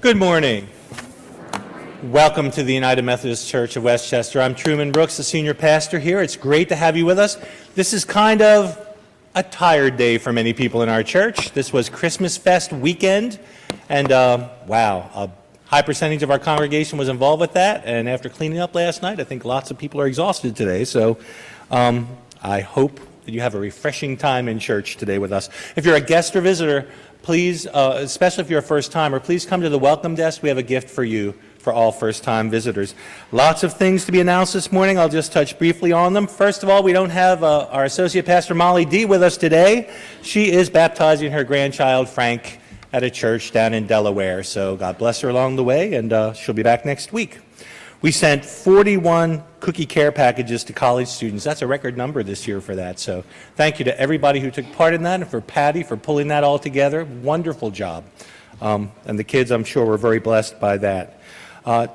Good morning. Welcome to the United Methodist Church of Westchester. I'm Truman Brooks, the senior pastor here. It's great to have you with us. This is kind of a tired day for many people in our church. This was Christmas Fest weekend, and wow, a high percentage of our congregation was involved with that, and after cleaning up last night, I think lots of people are exhausted today, so I hope that you have a refreshing time in church today with us. If you're a guest or visitor, please, especially if you're a first-timer, please come to the welcome desk. We have a gift for you for all first-time visitors. Lots of things to be announced this morning. I'll just touch briefly on them. First of all, we don't have our Associate Pastor Molly D. with us today. She is baptizing her grandchild, Frank, at a church down in Delaware. So God bless her along the way, and she'll be back next week. We sent 41 cookie care packages to college students. That's a record number this year for that. So thank you to everybody who took part in that, and for Patty for pulling that all together. Wonderful job. And the kids, I'm sure, were very blessed by that.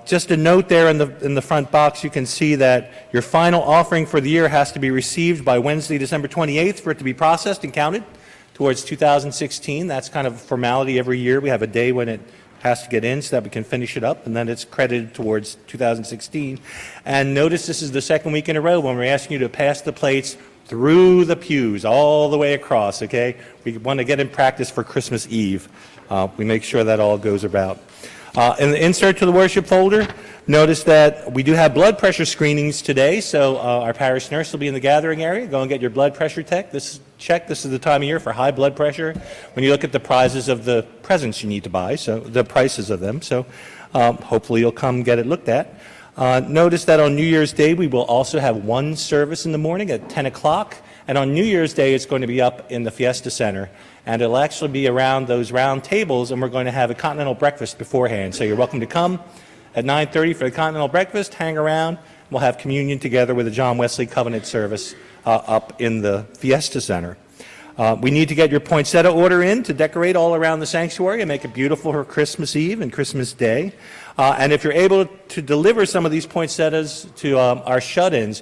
Just a note there in the front box, you can see that your final offering for the year has to be received by Wednesday, December 28th for it to be processed and counted towards 2016. That's kind of a formality every year. We have a day when it has to get in so that we can finish it up, and then it's credited towards 2016. And notice this is the second week in a row when we're asking you to pass the plates through the pews all the way across, okay? We want to get in practice for Christmas Eve. We make sure that all goes about. In the insert to the worship folder, notice that we do have blood pressure screenings today, so our parish nurse will be in the gathering area. Go and get your blood pressure checked. This is the time of year for high blood pressure. When you look at the prizes of the presents you need to buy, so the prices of them, so hopefully you'll come get it looked at. Notice that on New Year's Day we will also have one service in the morning at 10 o'clock, and on New Year's Day it's going to be up in the Fiesta Center. And it'll actually be around those round tables, and we're going to have a continental breakfast beforehand. So you're welcome to come at 9:30 for the continental breakfast, hang around. We'll have communion together with the John Wesley Covenant service up in the Fiesta Center. We need to get your poinsettia order in to decorate all around the sanctuary and make it beautiful for Christmas Eve and Christmas Day. And if you're able to deliver some of these poinsettias to our shut-ins,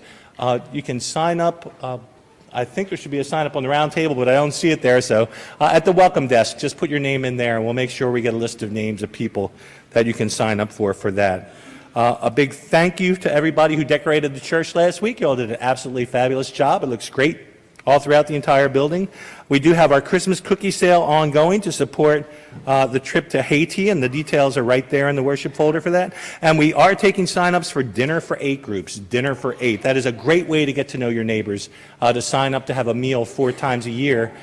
you can sign up. I think there should be a sign up on the round table, but I don't see it there. So at the welcome desk, just put your name in there, and we'll make sure we get a list of names of people that you can sign up for that. A big thank you to everybody who decorated the church last week. You all did an absolutely fabulous job. It looks great all throughout the entire building. We do have our Christmas cookie sale ongoing to support the trip to Haiti, and the details are right there in the worship folder for that. And we are taking sign-ups for Dinner for 8 groups, Dinner for 8. That is a great way to get to know your neighbors, to sign up to have a meal 4 times a year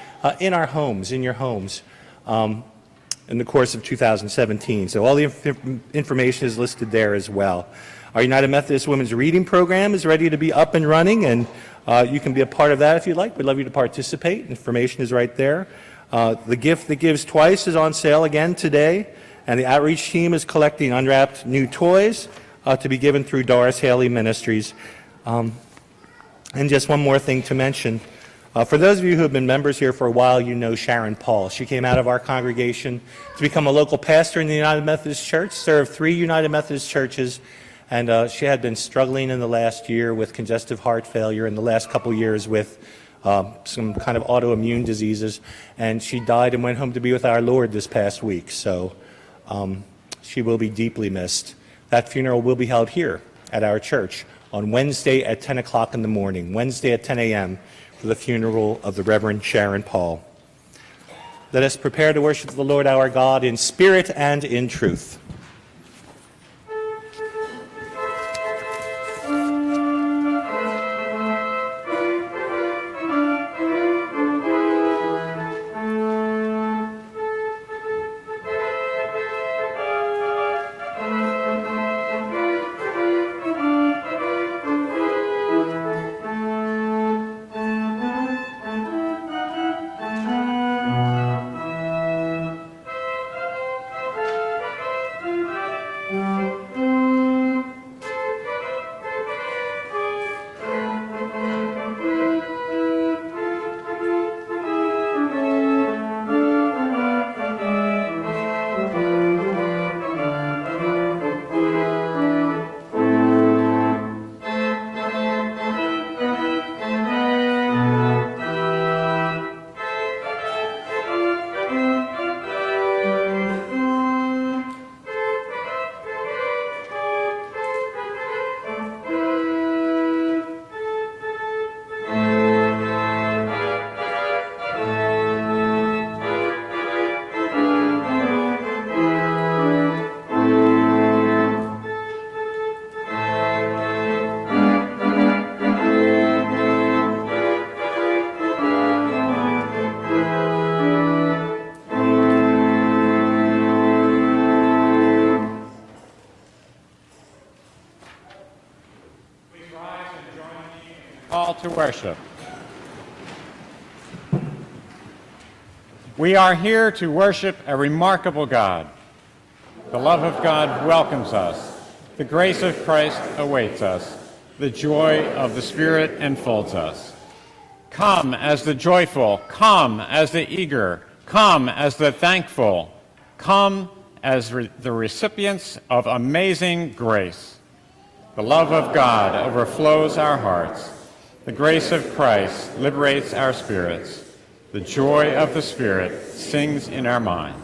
in our homes, in your homes, in the course of 2017. So all the information is listed there as well. Our United Methodist Women's Reading Program is ready to be up and running, and you can be a part of that if you'd like. We'd love you to participate. Information is right there. The gift that gives twice is on sale again today, and the outreach team is collecting unwrapped new toys to be given through Doris Haley Ministries. And just one more thing to mention. For those of you who have been members here for a while, you know Sharon Paul. She came out of our congregation to become a local pastor in the United Methodist Church, served 3 United Methodist churches, and she had been struggling in the last year with congestive heart failure, in the last couple years with some kind of autoimmune diseases, and she died and went home to be with our Lord this past week. So she will be deeply missed. That funeral will be held here at our church on Wednesday at 10 o'clock in the morning, Wednesday at 10 a.m. for the funeral of the Reverend Sharon Paul. Let us prepare to worship the Lord our God in spirit and in truth. worship. We are here to worship a remarkable God. The love of God welcomes us. The grace of Christ awaits us. The joy of the Spirit enfolds us. Come as the joyful, come as the eager, come as the thankful, come as the recipients of amazing grace. The love of God overflows our hearts. The grace of Christ liberates our spirits. The joy of the Spirit sings in our minds.